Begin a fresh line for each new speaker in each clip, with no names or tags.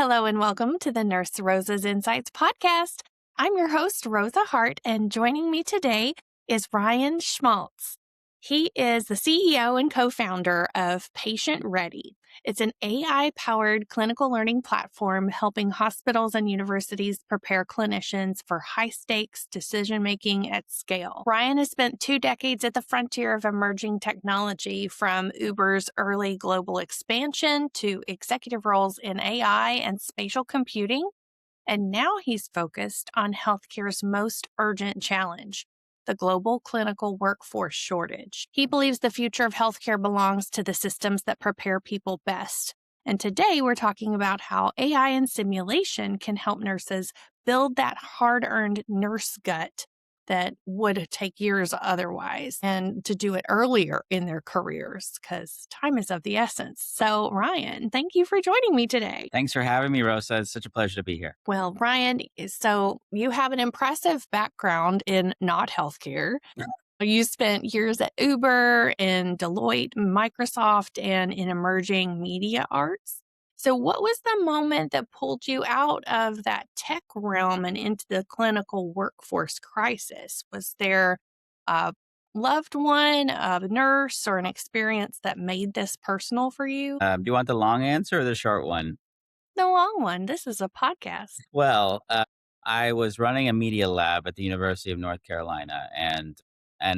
Hello and welcome to the Nurse Rosa's Insights podcast. I'm your host, Rosa Hart, and joining me today is Ryan Schmaltz. He is the CEO and co-founder of PatientReady. It's an AI-powered clinical learning platform helping hospitals and universities prepare clinicians for high-stakes decision-making at scale. Ryan has spent 2 decades at the frontier of emerging technology, from Uber's early global expansion to executive roles in AI and spatial computing. And now he's focused on healthcare's most urgent challenge, the global clinical workforce shortage. He believes the future of healthcare belongs to the systems that prepare people best. And today we're talking about how AI and simulation can help nurses build that hard-earned nurse gut that would take years otherwise, and to do it earlier in their careers because time is of the essence. So, Ryan, thank you for joining me today.
Thanks for having me, Rosa. It's such a pleasure to be here.
Well, Ryan, so you have an impressive background in not healthcare. You spent years at Uber, in Deloitte, Microsoft, and in emerging media arts. So what was the moment that pulled you out of that tech realm and into the clinical workforce crisis? Was there a loved one, a nurse, or an experience that made this personal for you?
Do you want the long answer or the short one?
The long one. This is a podcast.
Well, I was running a media lab at the University of North Carolina and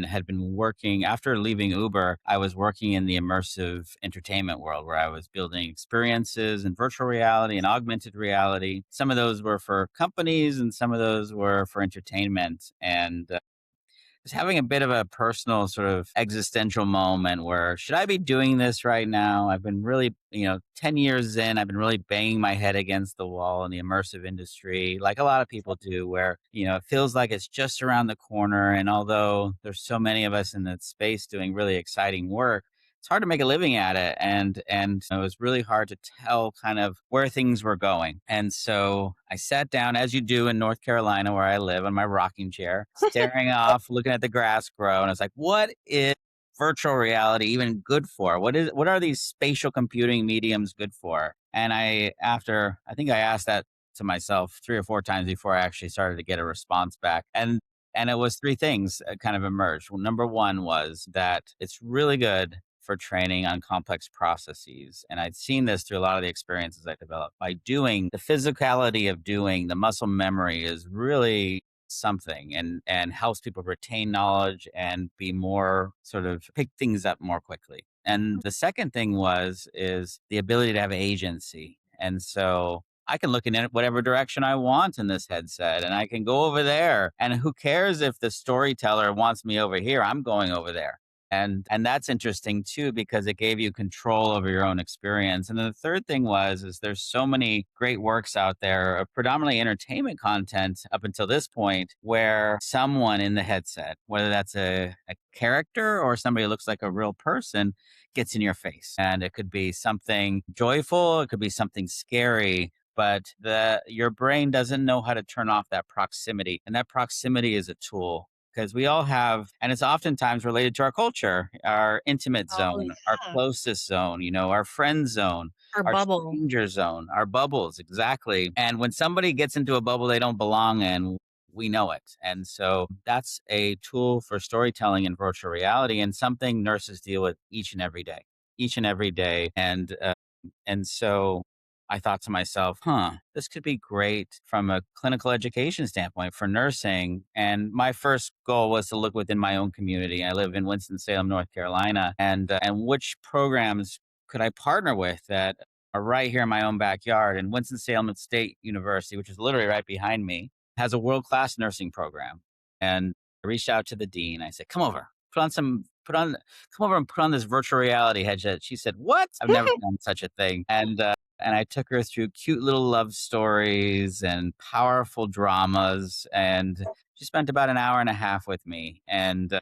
had been working after leaving Uber. I was working in the immersive entertainment world where I was building experiences in virtual reality and augmented reality. Some of those were for companies and some of those were for entertainment. And was having a bit of a personal sort of existential moment where, should I be doing this right now? I've been really, 10 years in, I've been really banging my head against the wall in the immersive industry, like a lot of people do, where, it feels like it's just around the corner. And although there's so many of us in that space doing really exciting work, it's hard to make a living at it. And it was really hard to tell kind of where things were going. And so I sat down, as you do in North Carolina, where I live, on my rocking chair, staring off, looking at the grass grow. And I was like, what is virtual reality even good for? What are these spatial computing mediums good for? And I think I asked that to myself 3 or 4 times before I actually started to get a response back. And it was 3 things kind of emerged. Well, number 1 was that it's really good for training on complex processes. And I'd seen this through a lot of the experiences I developed. By doing, the physicality of doing, the muscle memory is really something, and helps people retain knowledge and be more sort of pick things up more quickly. And the second thing is the ability to have agency. And so I can look in whatever direction I want in this headset, and I can go over there. And who cares if the storyteller wants me over here? I'm going over there. And that's interesting too, because it gave you control over your own experience. And then the third thing is there's so many great works out there of predominantly entertainment content up until this point, where someone in the headset, whether that's a character or somebody who looks like a real person, gets in your face. And it could be something joyful, it could be something scary, but your brain doesn't know how to turn off that proximity. And that proximity is a tool. Because we all have, and it's oftentimes related to our culture, our intimate zone, our closest zone, our friend zone,
Our bubble.
stranger zone, our bubbles, exactly. And when somebody gets into a bubble they don't belong in, we know it. And so that's a tool for storytelling in virtual reality, and something nurses deal with each and every day. And so I thought to myself, this could be great from a clinical education standpoint for nursing. And my first goal was to look within my own community. I live in Winston-Salem, North Carolina, and which programs could I partner with that are right here in my own backyard. And Winston-Salem State University, which is literally right behind me, has a world-class nursing program. And I reached out to the dean. I said, come over and put on this virtual reality headset. She said, what? I've never done such a thing. And I took her through cute little love stories and powerful dramas. And she spent about an hour and a half with me. And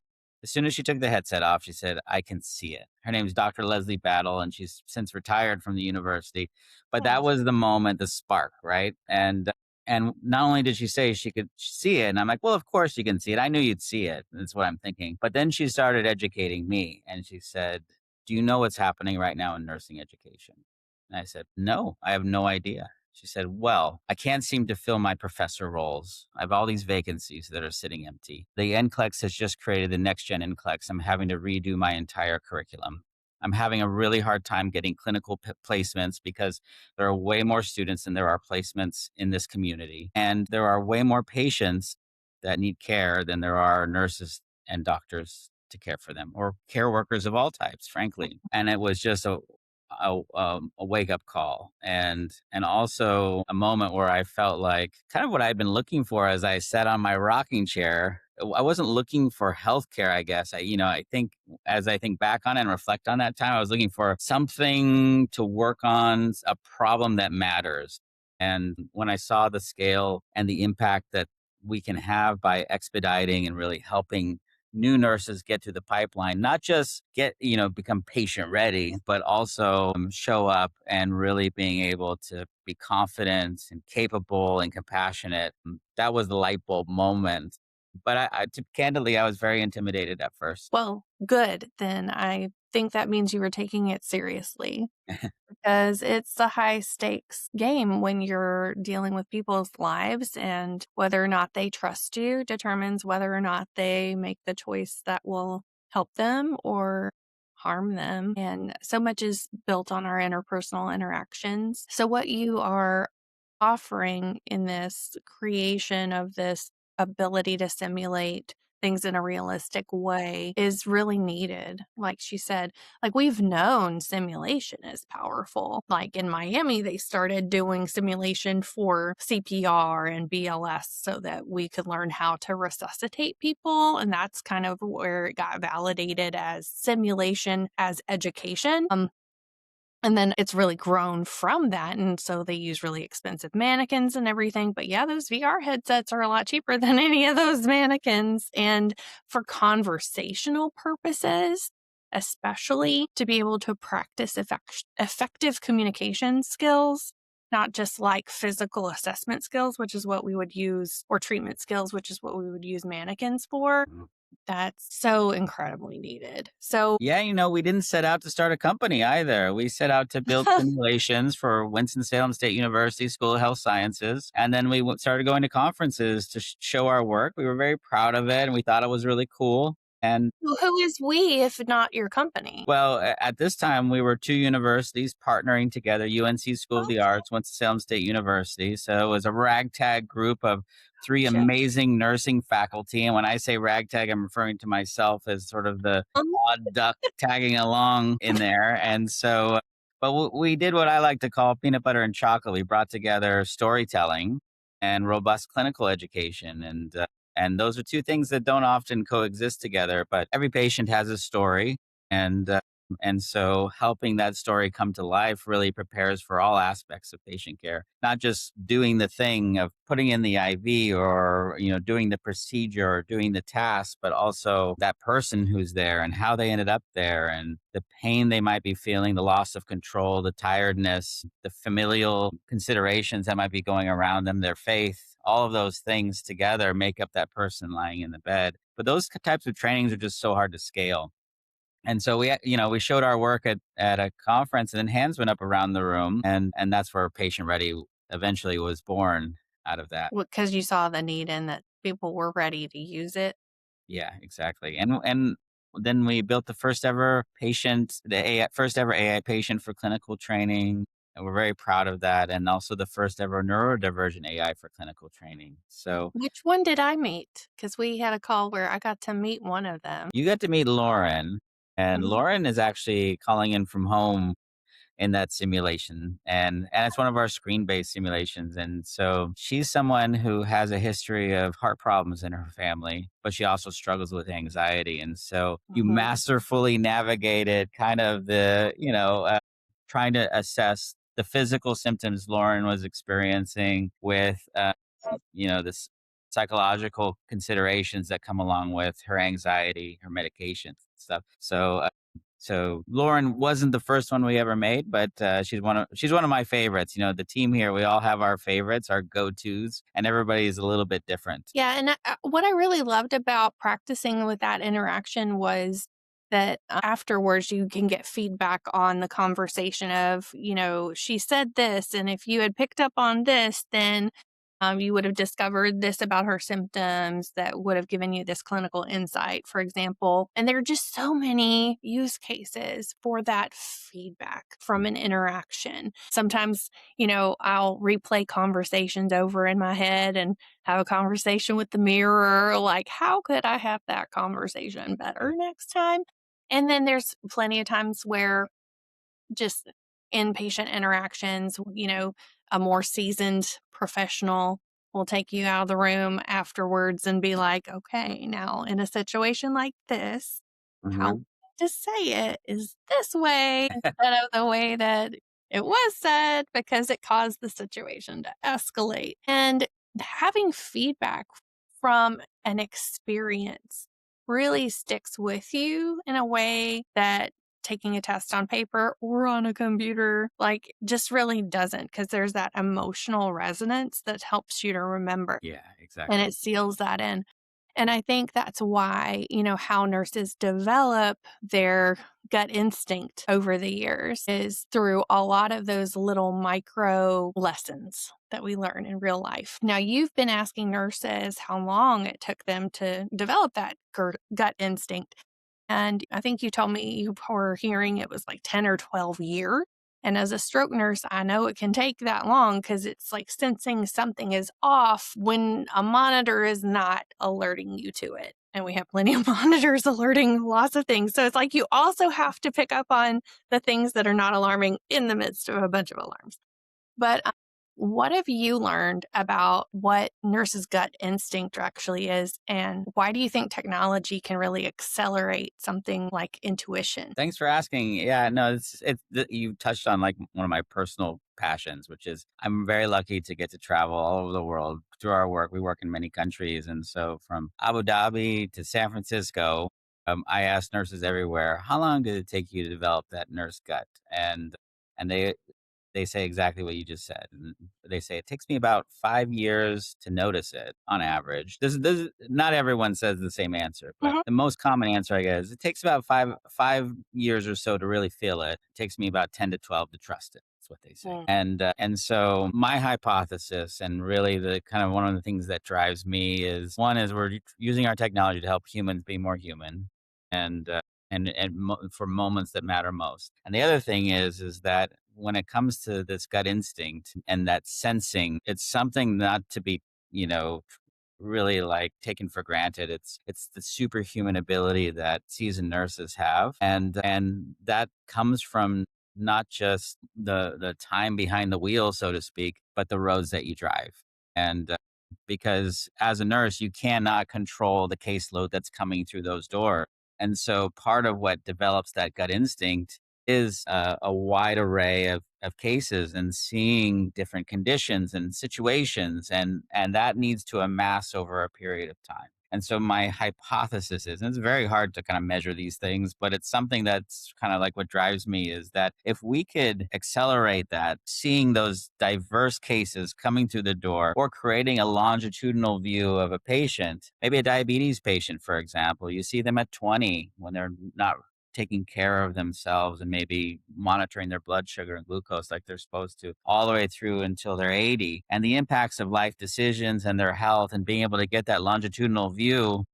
as soon as she took the headset off, she said, I can see it. Her name is Dr. Leslie Battle, and she's since retired from the university. But that was the moment, the spark, right? And not only did she say she could see it, and I'm like, well, of course you can see it. I knew you'd see it. That's what I'm thinking. But then she started educating me, and she said, do you know what's happening right now in nursing education? And I said, no, I have no idea. She said, "Well, I can't seem to fill my professor roles. I have all these vacancies that are sitting empty. The NCLEX has just created the next gen NCLEX. I'm having to redo my entire curriculum. I'm having a really hard time getting clinical placements because there are way more students than there are placements in this community. And there are way more patients that need care than there are nurses and doctors to care for them, or care workers of all types, frankly." And it was just a wake up call, and also a moment where I felt like kind of what I'd been looking for as I sat on my rocking chair. I wasn't looking for healthcare, I guess. I think as I think back on it and reflect on that time, I was looking for something to work on, a problem that matters. And when I saw the scale and the impact that we can have by expediting and really helping new nurses get to the pipeline, not just become patient ready, but also show up and really being able to be confident and capable and compassionate. That was the light bulb moment. But candidly, I was very intimidated at first.
Well, good. Then I think that means you were taking it seriously because it's a high stakes game when you're dealing with people's lives, and whether or not they trust you determines whether or not they make the choice that will help them or harm them. And so much is built on our interpersonal interactions. So, what you are offering in this creation of this ability to simulate things in a realistic way is really needed. Like she said, like we've known simulation is powerful. Like in Miami, they started doing simulation for CPR and BLS so that we could learn how to resuscitate people. And that's kind of where it got validated as simulation as education. And then it's really grown from that. And so they use really expensive mannequins and everything. But yeah, those VR headsets are a lot cheaper than any of those mannequins. And for conversational purposes, especially to be able to practice effective communication skills, not just like physical assessment skills, which is what we would use, or treatment skills, which is what we would use mannequins for. That's so incredibly needed. So,
Yeah, we didn't set out to start a company either. We set out to build simulations for Winston-Salem State University School of Health Sciences. And then we started going to conferences to show our work. We were very proud of it and we thought it was really cool. And
who is we if not your company?
well, at this time, we were two universities partnering together, UNC School of the
Okay,
Arts, Winston-Salem State University. So it was a ragtag group of three
gotcha.
amazing nursing faculty. And when I say ragtag, I'm referring to myself as sort of the odd duck tagging along in there. And so, but we did what I like to call peanut butter and chocolate. We brought together storytelling and robust clinical education. And those are two things that don't often coexist together, but every patient has a story. And, uh, and so helping that story come to life really prepares for all aspects of patient care, not just doing the thing of putting in the IV or, doing the procedure or doing the task, but also that person who's there and how they ended up there and the pain they might be feeling, the loss of control, the tiredness, the familial considerations that might be going around them, their faith, all of those things together make up that person lying in the bed. But those types of trainings are just so hard to scale. And so we showed our work at a conference, and then hands went up around the room, and that's where Patient Ready eventually was born out of that.
Because you saw the need and that people were ready to use it.
Yeah, exactly. And then we built the first ever AI patient for clinical training, and we're very proud of that. And also the first ever neurodivergent AI for clinical training. So
Which one did I meet? Because we had a call where I got to meet one of them.
you got to meet Lauren, and
Mhm.
Lauren is actually calling in from home in that simulation, and it's one of our screen-based simulations. And so she's someone who has a history of heart problems in her family, but she also struggles with anxiety. And so you
Mhm.
masterfully navigated kind of trying to assess the physical symptoms Lauren was experiencing with this psychological considerations that come along with her anxiety, her medications and stuff. So Lauren wasn't the first one we ever made, but she's one of my favorites. The team here, we all have our favorites, our go-tos, and everybody's a little bit different.
Yeah, and what I really loved about practicing with that interaction was that afterwards you can get feedback on the conversation of, she said this, and if you had picked up on this, then you would have discovered this about her symptoms that would have given you this clinical insight, for example. And there are just so many use cases for that feedback from an interaction. Sometimes, I'll replay conversations over in my head and have a conversation with the mirror, like, how could I have that conversation better next time? And then there's plenty of times where just inpatient interactions, a more seasoned professional will take you out of the room afterwards and be like, okay, now in a situation like this, how
Mhm.
to say it is this way instead of the way that it was said because it caused the situation to escalate. And having feedback from an experience really sticks with you in a way that taking a test on paper or on a computer, like, just really doesn't, because there's that emotional resonance that helps you to remember
Yeah,
and
exactly.
it seals that in. And I think that's why, how nurses develop their gut instinct over the years is through a lot of those little micro lessons that we learn in real life. Now, you've been asking nurses how long it took them to develop that gut instinct. And I think you told me you were hearing it was like 10 or 12 years. And as a stroke nurse, I know it can take that long because it's like sensing something is off when a monitor is not alerting you to it. And we have plenty of monitors alerting lots of things. So it's like you also have to pick up on the things that are not alarming in the midst of a bunch of alarms. But what have you learned about what nurses' gut instinct actually is? And why do you think technology can really accelerate something like intuition?
Thanks for asking. Yeah, no, you touched on like one of my personal passions, which is I'm very lucky to get to travel all over the world through our work. We work in many countries, and so from Abu Dhabi to San Francisco, I ask nurses everywhere, how long did it take you to develop that nurse gut? And they say exactly what you just said. And they say it takes me about 5 years to notice it on average. This not everyone says the same answer, but
Mhm.
the most common answer I get is it takes about five years or so to really feel it. It takes me about 10 to 12 to trust it. That's what they say.
Mm.
And so my hypothesis, and really the kind of one of the things that drives me is one is we're using our technology to help humans be more human, and for moments that matter most. And the other thing is that when it comes to this gut instinct and that sensing, it's something not to be, you know, really like taken for granted. It's the superhuman ability that seasoned nurses have, and that comes from not just the time behind the wheel, so to speak, but the roads that you drive. And because as a nurse, you cannot control the caseload that's coming through those doors. And so part of what develops that gut instinct is a wide array of cases and seeing different conditions and situations, and that needs to amass over a period of time. And so my hypothesis is, and it's very hard to kind of measure these things, but it's something that's kind of like what drives me is that if we could accelerate that, seeing those diverse cases coming through the door or creating a longitudinal view of a patient, maybe a diabetes patient, for example, you see them at 20 when they're not taking care of themselves and maybe monitoring their blood sugar and glucose like they're supposed to, all the way through until they're 80. And the impacts of life decisions and their health and being able to get that longitudinal view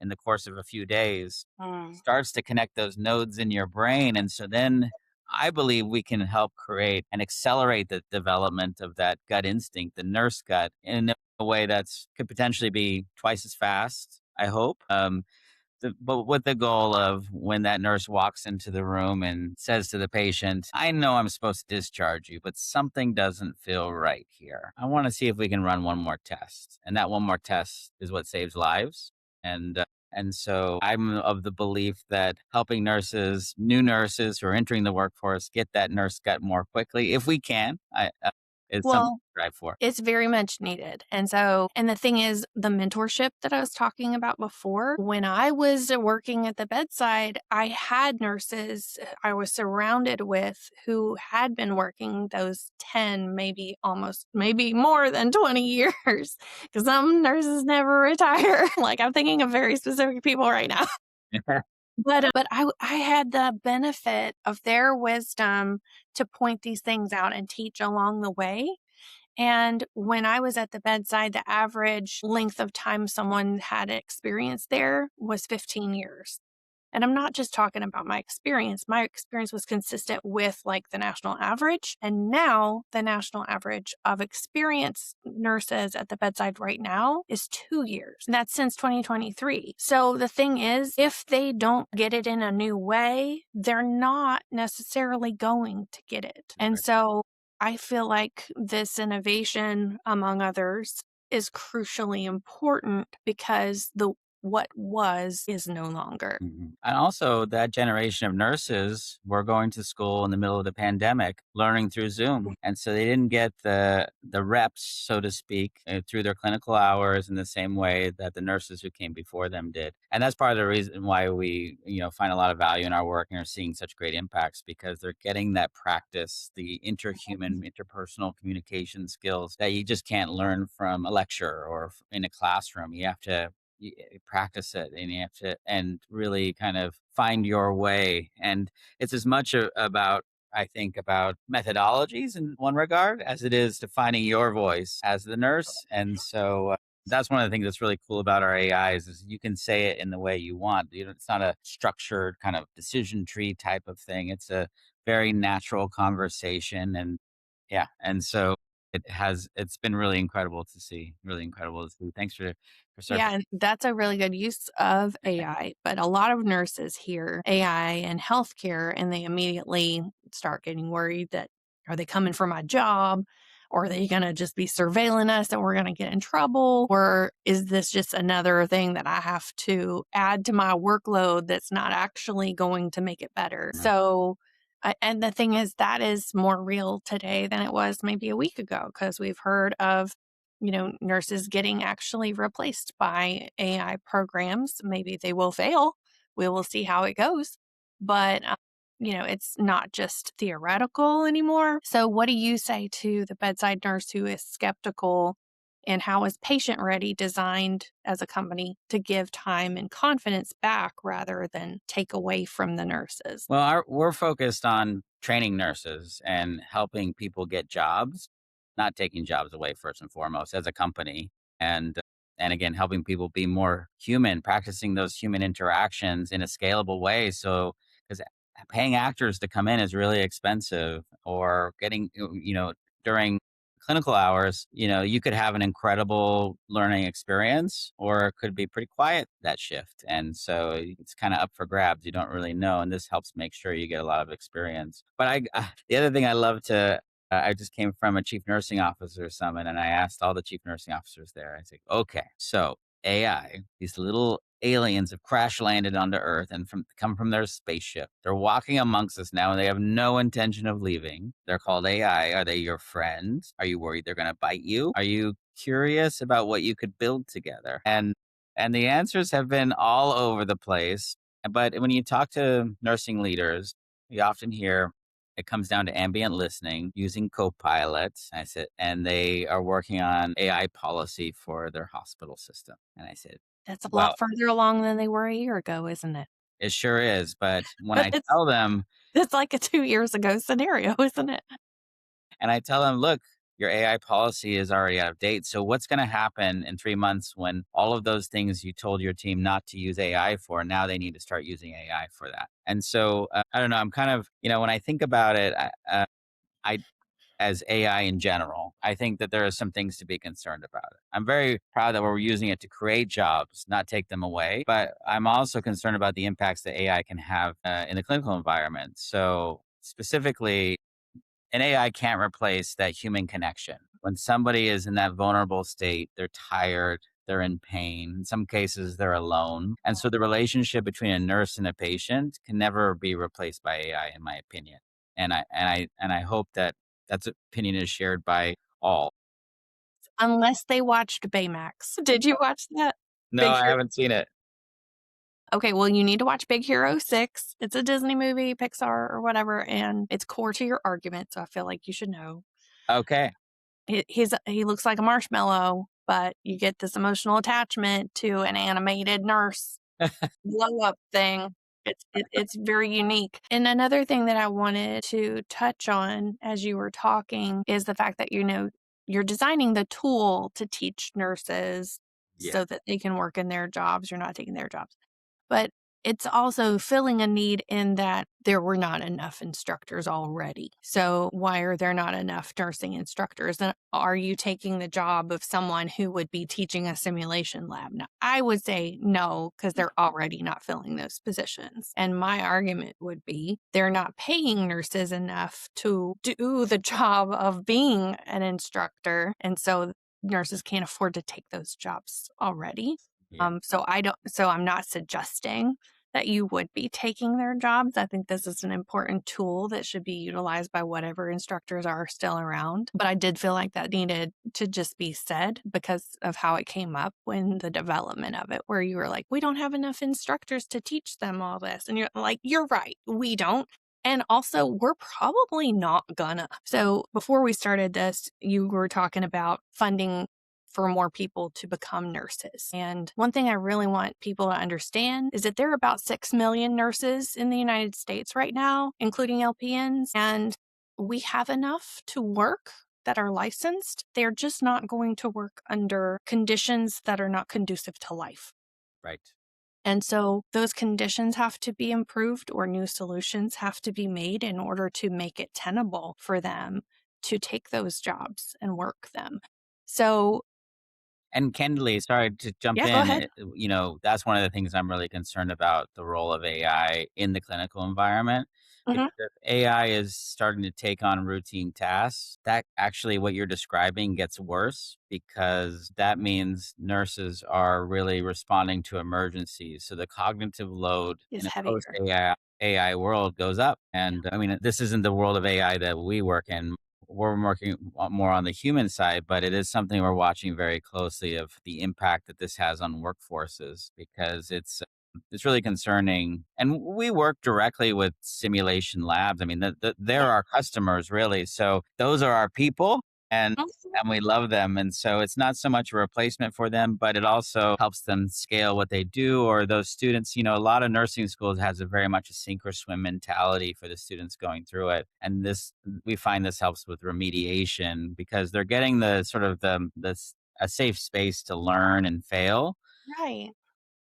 in the course of a few days
Mm.
starts to connect those nodes in your brain. And so then I believe we can help create and accelerate the development of that gut instinct, the nurse gut, in a way that's could potentially be twice as fast, I hope. But with the goal of when that nurse walks into the room and says to the patient, I know I'm supposed to discharge you, but something doesn't feel right here. I want to see if we can run one more test. And that one more test is what saves lives. And so I'm of the belief that helping nurses, new nurses who are entering the workforce, get that nurse gut more quickly, if we can, it's something
Well,
to strive for.
it's very much needed. And the thing is, the mentorship that I was talking about before, when I was working at the bedside, I had nurses I was surrounded with who had been working those 10, maybe more than 20 years. Because some nurses never retire. Like, I'm thinking of very specific people right now. But I had the benefit of their wisdom to point these things out and teach along the way. And when I was at the bedside, the average length of time someone had experience there was 15 years. And I'm not just talking about my experience. My experience was consistent with like the national average. And now the national average of experienced nurses at the bedside right now is 2 years. And that's since 2023. So the thing is, if they don't get it in a new way, they're not necessarily going to get it. And
Right.
so I feel like this innovation, among others, is crucially important because the what was is no longer.
Mhm. And also, that generation of nurses were going to school in the middle of the pandemic, learning through Zoom, and so they didn't get the reps, so to speak, through their clinical hours in the same way that the nurses who came before them did. And that's part of the reason why we, find a lot of value in our work and are seeing such great impacts because they're getting that practice, the interhuman, interpersonal communication skills that you just can't learn from a lecture or in a classroom. You have to practice it and you have to and really kind of find your way, and it's as much about, I think, about methodologies in one regard as it is to finding your voice as the nurse. And so that's one of the things that's really cool about our AIs is you can say it in the way you want. It's not a structured kind of decision tree type of thing. It's a very natural conversation. And yeah, and so it's been really incredible to see, really incredible to see. Thanks for
Yeah,
starting.
and that's a really good use of AI. But a lot of nurses hear AI and healthcare and they immediately start getting worried that are they coming for my job? Or are they going to just be surveilling us and we're going to get in trouble? Or is this just another thing that I have to add to my workload that's not actually going to make it better? So, and the thing is, that is more real today than it was maybe a week ago because we've heard of nurses getting actually replaced by AI programs. Maybe they will fail. We will see how it goes. But, it's not just theoretical anymore. So, what do you say to the bedside nurse who is skeptical? And how is PatientReady designed as a company to give time and confidence back rather than take away from the nurses?
Well, we're focused on training nurses and helping people get jobs, not taking jobs away first and foremost as a company. And again, helping people be more human, practicing those human interactions in a scalable way. So, because paying actors to come in is really expensive, or getting, during clinical hours, you could have an incredible learning experience, or it could be pretty quiet that shift. And so it's kind of up for grabs. You don't really know. And this helps make sure you get a lot of experience. But the other thing I love to, I just came from a chief nursing officer summit and I asked all the chief nursing officers there, I said, okay, so AI, these little aliens have crash landed onto Earth and come from their spaceship. They're walking amongst us now and they have no intention of leaving. They're called AI. Are they your friends? Are you worried they're going to bite you? Are you curious about what you could build together? And the answers have been all over the place. But when you talk to nursing leaders, you often hear it comes down to ambient listening using Copilot. I said, and they are working on AI policy for their hospital system. And I said,
That's a
well,
lot further along than they were a year ago, isn't it?
it sure is. But when
But
I tell them,
it's like a 2 years ago scenario, isn't it?
look, your AI policy is already out of date. So what's going to happen in 3 months when all of those things you told your team not to use AI for, now they need to start using AI for that? And so I don't know. I'm kind of, when I think about it, I as AI in general, I think that there are some things to be concerned about. I'm very proud that we're using it to create jobs, not take them away. But I'm also concerned about the impacts that AI can have in the clinical environment. So specifically, an AI can't replace that human connection. When somebody is in that vulnerable state, they're tired, they're in pain. In some cases, they're alone. And so the relationship between a nurse and a patient can never be replaced by AI, in my opinion. And I hope that that opinion is shared by all.
Unless they watched Baymax. Did you watch that?
No,
Big
I
Hero
haven't seen it.
Okay, well, you need to watch Big Hero 6. It's a Disney movie, Pixar or whatever, and it's core to your argument, so I feel like you should know.
Okay.
He looks like a marshmallow, but you get this emotional attachment to an animated nurse blow up thing. It's very unique. And another thing that I wanted to touch on as you were talking is the fact that, you're designing the tool to teach nurses
Yeah.
so that they can work in their jobs. You're not taking their jobs. But it's also filling a need in that there were not enough instructors already. So why are there not enough nursing instructors? And are you taking the job of someone who would be teaching a simulation lab? Now, I would say no, because they're already not filling those positions. And my argument would be they're not paying nurses enough to do the job of being an instructor. And so nurses can't afford to take those jobs already.
Yeah.
So I'm not suggesting that you would be taking their jobs. I think this is an important tool that should be utilized by whatever instructors are still around. But I did feel like that needed to just be said because of how it came up when the development of it, where you were like, we don't have enough instructors to teach them all this. And you're like, you're right, we don't. And also, we're probably not gonna. So before we started this, you were talking about funding for more people to become nurses. And one thing I really want people to understand is that there are about 6 million nurses in the United States right now, including LPNs, and we have enough to work that are licensed. They're just not going to work under conditions that are not conducive to life.
Right.
And so those conditions have to be improved or new solutions have to be made in order to make it tenable for them to take those jobs and work them. So,
And candidly, sorry to jump
yeah, go
in,
ahead.
that's one of the things I'm really concerned about the role of AI in the clinical environment.
Mhm.
Because if AI is starting to take on routine tasks, that actually what you're describing gets worse because that means nurses are really responding to emergencies. So the cognitive load
Is
in a post
heavier.
AI world goes up.
Yeah.
And I mean, this isn't the world of AI that we work in. We're working more on the human side, but it is something we're watching very closely of the impact that this has on workforces because it's really concerning. And we work directly with simulation labs. I mean,
Yeah.
they're our customers, really. So those are our people. And
Mhm.
and we love them. And so it's not so much a replacement for them, but it also helps them scale what they do. Or those students, a lot of nursing schools has a very much a sink or swim mentality for the students going through it. And we find this helps with remediation because they're getting the sort of a safe space to learn and fail
Right.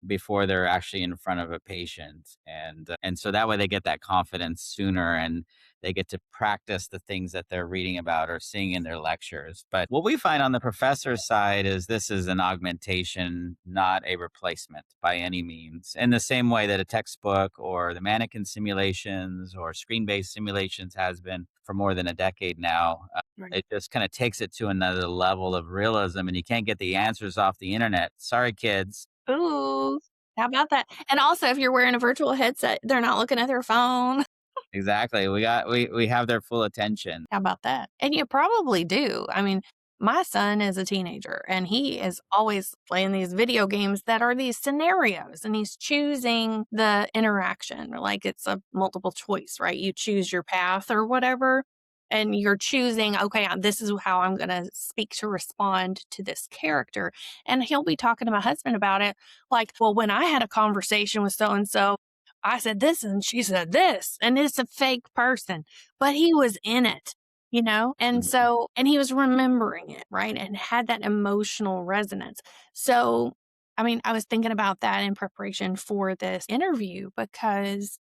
before they're actually in front of a patient, and so that way they get that confidence sooner, and they get to practice the things that they're reading about or seeing in their lectures. But what we find on the professor side is this is an augmentation, not a replacement by any means, in the same way that a textbook or the mannequin simulations or screen-based simulations has been for more than a decade now.
Right.
It just kind of takes it to another level of realism, and you can't get the answers off the internet. Sorry, kids.
Ooh, how about that? And also, if you're wearing a virtual headset, they're not looking at their phone.
Exactly. We have their full attention.
How about that? And you probably do. I mean, my son is a teenager and he is always playing these video games that are these scenarios and he's choosing the interaction like it's a multiple choice, right? You choose your path or whatever. And you're choosing, okay, this is how I'm going to speak to respond to this character. And he'll be talking to my husband about it. Like, well, when I had a conversation with so and so, I said this and she said this, and it's a fake person, but he was in it, you know? And
Mhm.
so, and he was remembering it, right? And had that emotional resonance. So, I mean, I was thinking about that in preparation for this interview because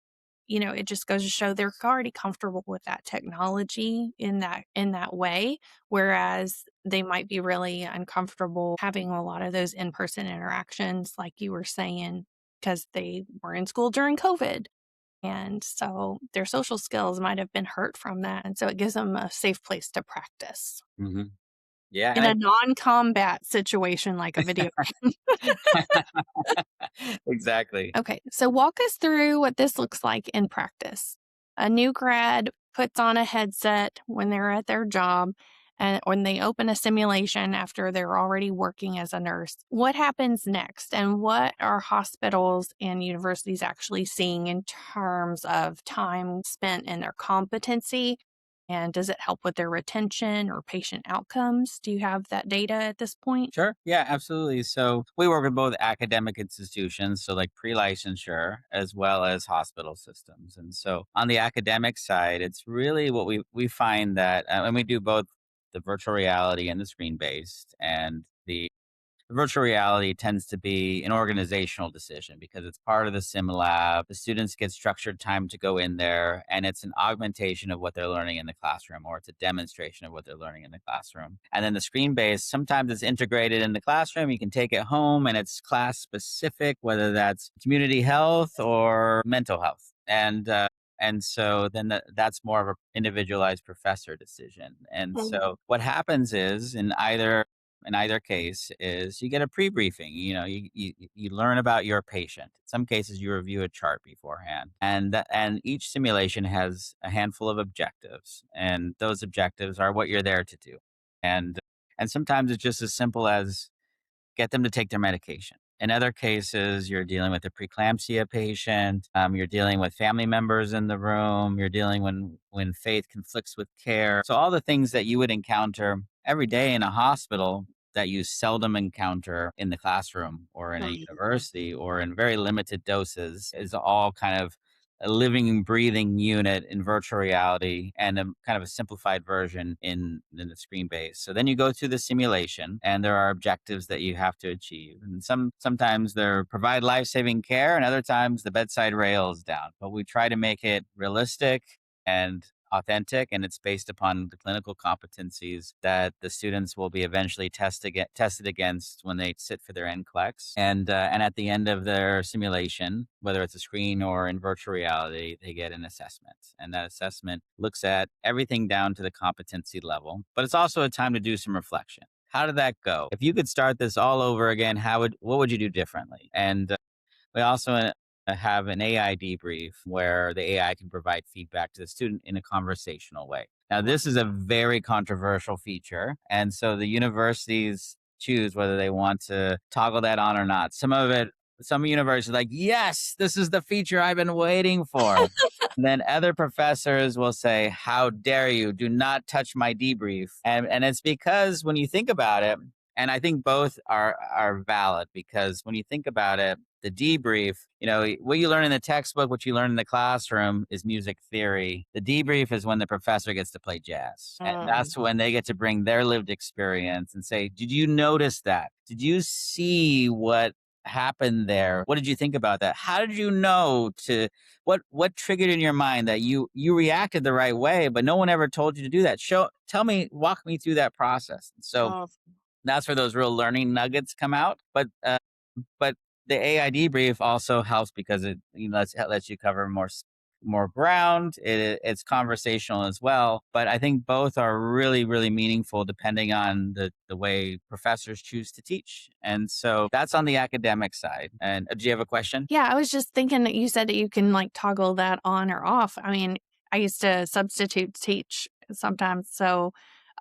it just goes to show they're already comfortable with that technology in that way, whereas they might be really uncomfortable having a lot of those in-person interactions, like you were saying, because they were in school during COVID. And so their social skills might have been hurt from that. And so it gives them a safe place to practice
Mhm. Yeah,
in a non-combat situation like a video.
exactly.
Okay, so walk us through what this looks like in practice. A new grad puts on a headset when they're at their job and when they open a simulation after they're already working as a nurse. What happens next? And what are hospitals and universities actually seeing in terms of time spent and their competency? And does it help with their retention or patient outcomes? Do you have that data at this point?
Sure. Yeah, absolutely. So we work with both academic institutions, so like pre-licensure, as well as hospital systems. And so on the academic side, it's really what we find that, and we do both the virtual reality and the screen based, and the virtual reality tends to be an organizational decision because it's part of the sim lab. The students get structured time to go in there, and it's an augmentation of what they're learning in the classroom, or it's a demonstration of what they're learning in the classroom. And then the screen based, sometimes it's integrated in the classroom. You can take it home and it's class specific, whether that's community health or mental health. And so then that's more of an individualized professor decision. And so what happens is in either case is you get a pre-briefing. You learn about your patient. In some cases you review a chart beforehand, and each simulation has a handful of objectives, and those objectives are what you're there to do. And and sometimes it's just as simple as get them to take their medication. In other cases, you're dealing with a preeclampsia patient. You're dealing with family members in the room. You're dealing when faith conflicts with care. So all the things that you would encounter every day in a hospital that you seldom encounter in the classroom or in a
Right.
university or in very limited doses is all kind of a living, breathing unit in virtual reality, and a kind of a simplified version in the screen base. So then you go through the simulation, and there are objectives that you have to achieve. And sometimes they're provide life-saving care, and other times the bedside rails down. But we try to make it realistic and authentic, and it's based upon the clinical competencies that the students will be eventually tested against when they sit for their NCLEX. And at the end of their simulation, whether it's a screen or in virtual reality, they get an assessment, and that assessment looks at everything down to the competency level. But it's also a time to do some reflection. How did that go? If you could start this all over again, what would you do differently? And we also have an AI debrief where the AI can provide feedback to the student in a conversational way. Now, this is a very controversial feature, and so the universities choose whether they want to toggle that on or not. Some universities are like, yes, this is the feature I've been waiting for. And then other professors will say, how dare you? Do not touch my debrief. And it's because when you think about it, and I think both are valid, because when you think about it, the debrief, what you learn in the textbook, what you learn in the classroom is music theory. The debrief is when the professor gets to play jazz. And that's when they get to bring their lived experience and say, did you notice that? Did you see what happened there? What did you think about that? How did you know what triggered in your mind that you reacted the right way, but no one ever told you to do that? Walk me through that process. So
Oh,
that's where those real learning nuggets come out. But the AI debrief also helps because it lets you cover more ground. It's conversational as well. But I think both are really, really meaningful depending on the way professors choose to teach. And so that's on the academic side. And do you have a question?
yeah, I was just thinking that you said that you can like toggle that on or off. I mean, I used to substitute teach sometimes. So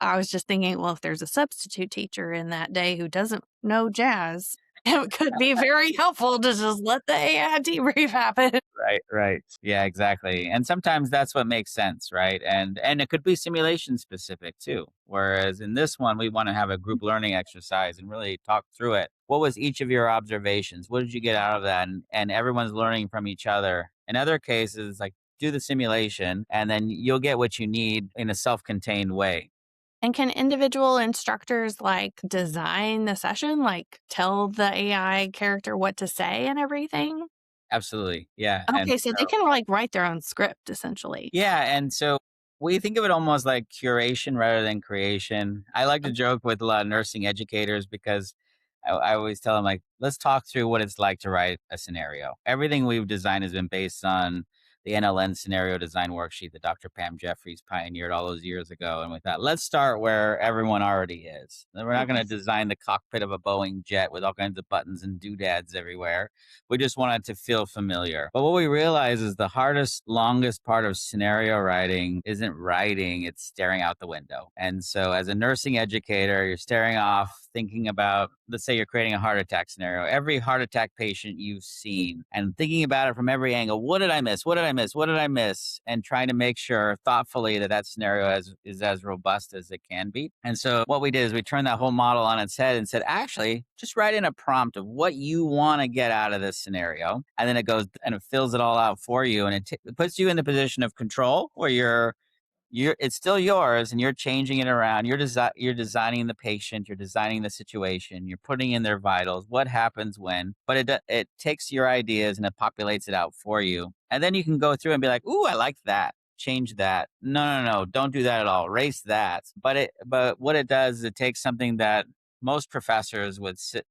I was just thinking, well, if there's a substitute teacher in that day who doesn't know jazz, it could be very helpful to just let the AI debrief happen.
Right, right. Yeah, exactly. And sometimes that's what makes sense, right? And it could be simulation specific too. Whereas in this one, we want to have a group learning exercise and really talk through it. What was each of your observations? What did you get out of that? And everyone's learning from each other. In other cases, like do the simulation and then you'll get what you need in a self-contained way.
And can individual instructors like design the session, like tell the AI character what to say and everything?
Absolutely. Yeah. And
Okay, so they can like write their own script essentially.
yeah, and so we think of it almost like curation rather than creation. I like to joke with a lot of nursing educators because I always tell them, like, let's talk through what it's like to write a scenario. Everything we've designed has been based on the NLN scenario design worksheet that Dr. Pam Jeffries pioneered all those years ago. And with that, let's start where everyone already is. We're not going to design the cockpit of a Boeing jet with all kinds of buttons and doodads everywhere. We just want it to feel familiar. But what we realize is the hardest, longest part of scenario writing isn't writing, it's staring out the window. And so as a nursing educator, you're staring off, thinking about let's say you're creating a heart attack scenario, every heart attack patient you've seen and thinking about it from every angle. What did I miss? What did I miss? What did I miss? And trying to make sure thoughtfully that that scenario is as robust as it can be. And so what we did is we turned that whole model on its head and said, actually, just write in a prompt of what you want to get out of this scenario. And then it goes and it fills it all out for you. And it puts you in the position of control where you're it's still yours and you're changing it around. You're designing the patient, you're designing the situation, you're putting in their vitals, what happens when, but it takes your ideas and it populates it out for you. And then you can go through and be like, "Ooh, I like that. Change that. No, no, no, don't do that at all. Erase that." But what it does is it takes something that most professors would sit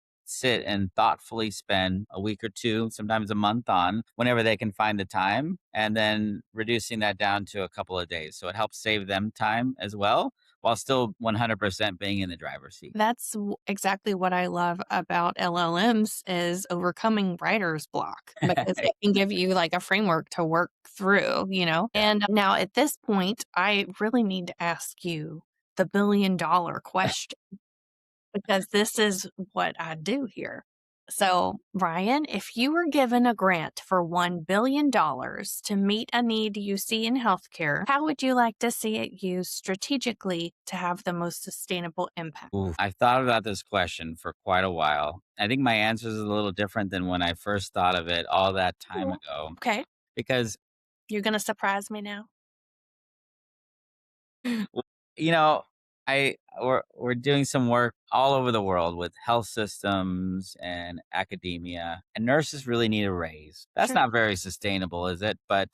and thoughtfully spend a week or two, sometimes a month on whenever they can find the time, and then reducing that down to a couple of days. So it helps save them time as well while still 100% being in the driver's seat.
That's exactly what I love about LLMs is overcoming writer's block because it can give you like a framework to work through, you know?
Yeah.
And now at this point, I really need to ask you the $1 billion question because this is what I do here. So, Ryan, if you were given a grant for $1 billion to meet a need you see in healthcare, how would you like to see it used strategically to have the most sustainable impact?
Ooh, I've thought about this question for quite a while. I think my answer is a little different than when I first thought of it all that time
Yeah.
ago
Okay.
because
You're going to surprise me now.
w- you know, we're doing some work all over the world with health systems and academia, and nurses really need a raise. That's
Sure.
not very sustainable, is it? But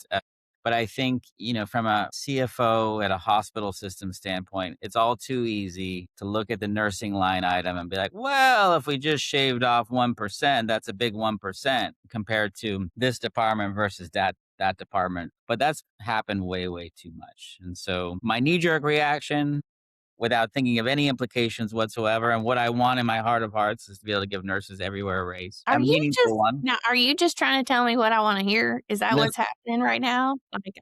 I think, from a CFO at a hospital system standpoint, it's all too easy to look at the nursing line item and be like, well, if we just shaved off 1%, that's a big 1% compared to this department versus that department. But that's happened way, way too much. And so my knee jerk reaction, without thinking of any implications whatsoever, and what I want in my heart of hearts is to be able to give nurses everywhere a raise, a meaningful one.
Are you just trying to tell me what I want to hear? Is that what's happening right now? Like,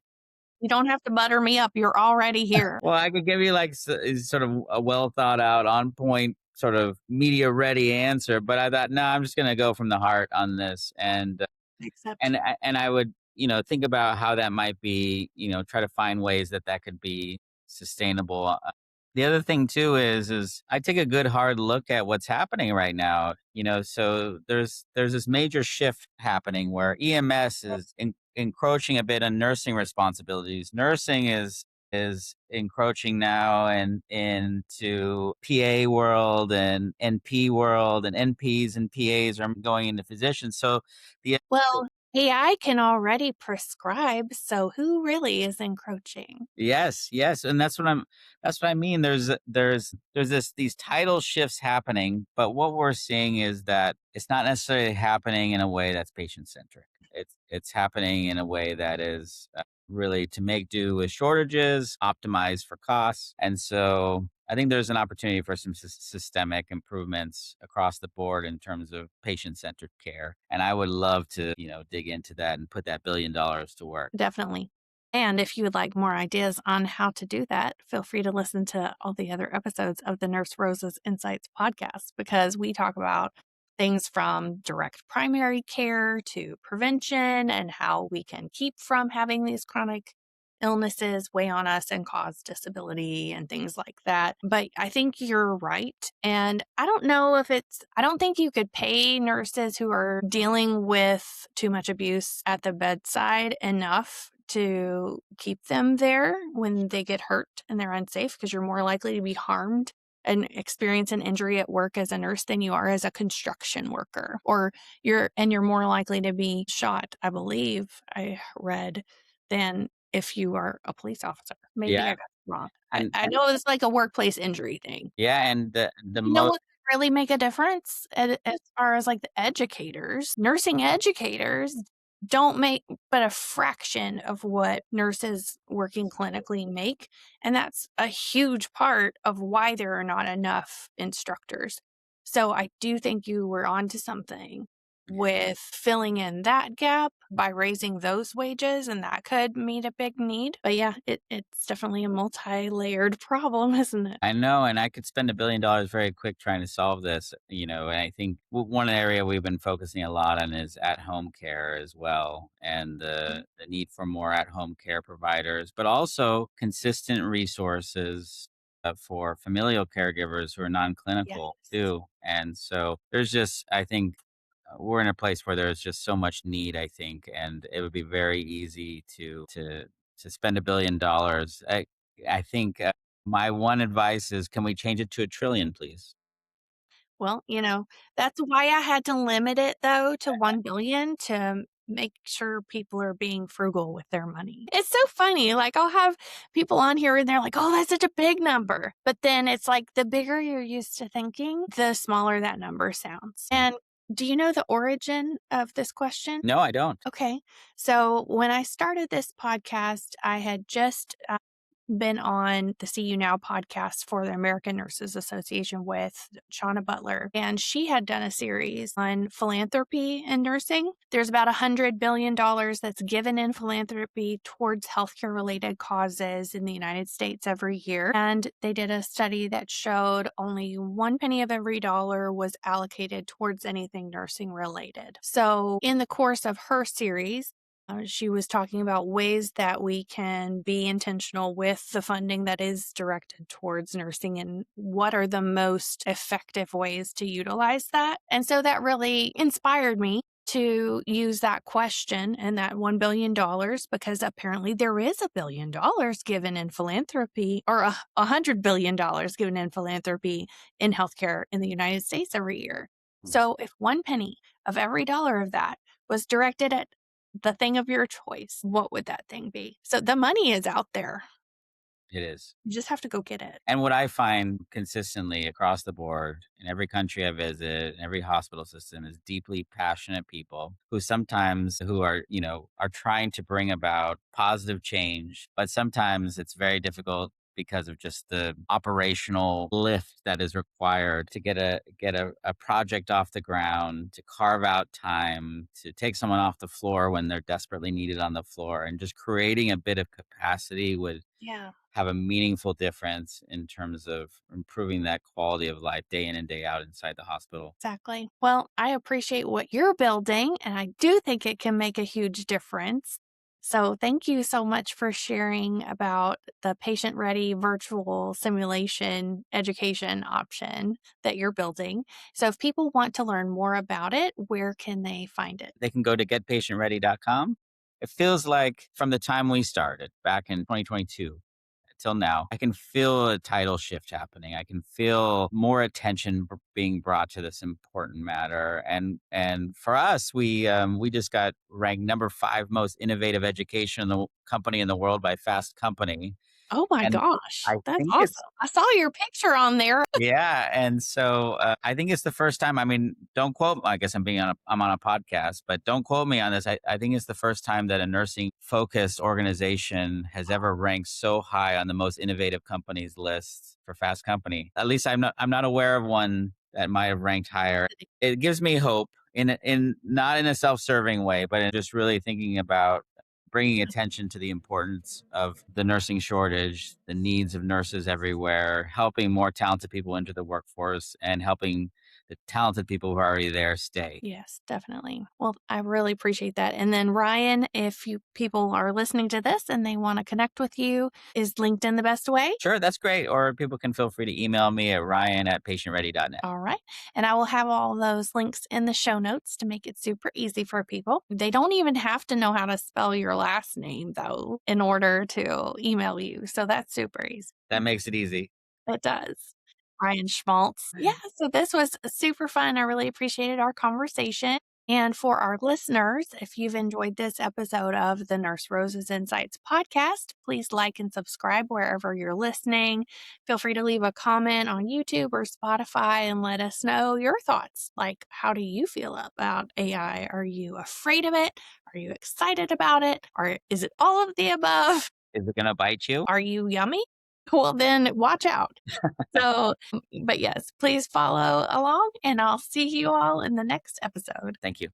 you don't have to butter me up. You're already here.
Well, I could give you like sort of a well thought out, on point, sort of media ready answer, but I thought, no, I'm just going to go from the heart on this,
Except
and I would, think about how that might be, try to find ways that that could be sustainable. The other thing too is I take a good hard look at what's happening right now. So there's this major shift happening where EMS is encroaching a bit on nursing responsibilities. Nursing is encroaching now and into PA world and NP world, and NPs and PAs are going into physicians. So the
well, AI can already prescribe, so who really is encroaching?
Yes, yes, and that's what I mean. There's these title shifts happening, but what we're seeing is that it's not necessarily happening in a way that's patient centric. It's happening in a way that is really to make do with shortages, optimize for costs, and so I think there's an opportunity for some systemic improvements across the board in terms of patient centered care, and I would love to dig into that and put that $1 billion to work.
Definitely. And if you would like more ideas on how to do that, feel free to listen to all the other episodes of the Nurse Rosa's Insights podcast because we talk about things from direct primary care to prevention and how we can keep from having these chronic illnesses weigh on us and cause disability and things like that. But I think you're right. And I don't know if I don't think you could pay nurses who are dealing with too much abuse at the bedside enough to keep them there when they get hurt and they're unsafe because you're more likely to be harmed and experience an injury at work as a nurse than you are as a construction worker, or you're more likely to be shot, I believe I read, than if you are a police officer. Maybe I
Yeah,
got it wrong. I
and
know it's like a workplace injury thing.
yeah, and the
You know
most
what could really make a difference as far as like the educators? Nursing educators don't make but a fraction of what nurses working clinically make. And that's a huge part of why there are not enough instructors. So I do think you were onto something. with filling in that gap by raising those wages, and that could meet a big need. But yeah, it's definitely a multi-layered problem, isn't it?
I know, and I could spend $1 billion very quick trying to solve this, and I think one area we've been focusing a lot on is at-home care as well, and
Mhm.
the need for more at-home care providers, but also consistent resources for familial caregivers who are non-clinical
Yes.
too. And so there's just, I think, we're in a place where there's just so much need, I think, and it would be very easy to spend $1 billion. I think my one advice is, can we change it to a trillion, please?
Well, that's why I had to limit it though to 1 billion to make sure people are being frugal with their money. It's so funny. Like I'll have people on here and they're like, "Oh, that's such a big number." But then it's like the bigger you're used to thinking, the smaller that number sounds. And do you know the origin of this question?
No, I don't.
Okay. So when I started this podcast, I had just been on the See You Now podcast for the American Nurses Association with Shauna Butler, and she had done a series on philanthropy in nursing. There's about $100 billion that's given in philanthropy towards healthcare related causes in the United States every year. And they did a study that showed only 1 penny of every dollar was allocated towards anything nursing related. So, in the course of her series, she was talking about ways that we can be intentional with the funding that is directed towards nursing and what are the most effective ways to utilize that. And so that really inspired me to use that question and that $1 billion because apparently there is $1 billion given in philanthropy or $100 billion given in philanthropy in healthcare in the United States every year.
Mm.
So if 1 penny of every dollar of that was directed at the thing of your choice, what would that thing be? So the money is out there.
It is.
You just have to go get it.
And what I find consistently across the board in every country I visit, in every hospital system, is deeply passionate people who are trying to bring about positive change, but sometimes it's very difficult because of just the operational lift that is required to get a project off the ground, to carve out time, to take someone off the floor when they're desperately needed on the floor, and just creating a bit of capacity would
Yeah.
have a meaningful difference in terms of improving that quality of life day in and day out inside the hospital.
Exactly. Well, I appreciate what you're building, and I do think it can make a huge difference. So, thank you so much for sharing about the patient ready virtual simulation education option that you're building. So, if people want to learn more about it, where can they find it?
They can go to getpatientready.com. It feels like from the time we started back in 2022 till now, I can feel a tidal shift happening. I can feel more attention being brought to this important matter. And for us, we just got ranked number 5 most innovative education in the company in the world by Fast Company.
Oh my
And
gosh,
I
that's
think it's
awesome. I saw your picture on there.
Yeah, and so, I think it's the first time. I mean, don't quote I guess I'm on a podcast, but don't quote me on this. I think it's the first time that a nursing-focused organization has ever ranked so high on the most innovative companies list for Fast Company. At least I'm not aware of one that might have ranked higher. It gives me hope in not in a self-serving way, but in just really thinking about bringing attention to the importance of the nursing shortage, the needs of nurses everywhere, helping more talented people into the workforce, and helping the talented people who are already there stay.
Yes, definitely. Well, I really appreciate that. And then Ryan, if you people are listening to this and they want to connect with you, is LinkedIn the best way?
Sure, that's great. Or people can feel free to email me at ryan@patientready.net.
All right. And I will have all those links in the show notes to make it super easy for people. They don't even have to know how to spell your last name, though, in order to email you. So that's super easy.
That makes it easy.
It does. Ryan Schmaltz. Yeah, so this was super fun. I really appreciated our conversation. And for our listeners, if you've enjoyed this episode of the Nurse Rosa's Insights podcast, please like and subscribe wherever you're listening. Feel free to leave a comment on YouTube or Spotify and let us know your thoughts. Like, how do you feel about AI? Are you afraid of it? Are you excited about it? Or is it all of the above?
Is it going to bite you?
Are you yummy? Well, then watch out. So, but yes, please follow along and I'll see you all in the next episode.
Thank you.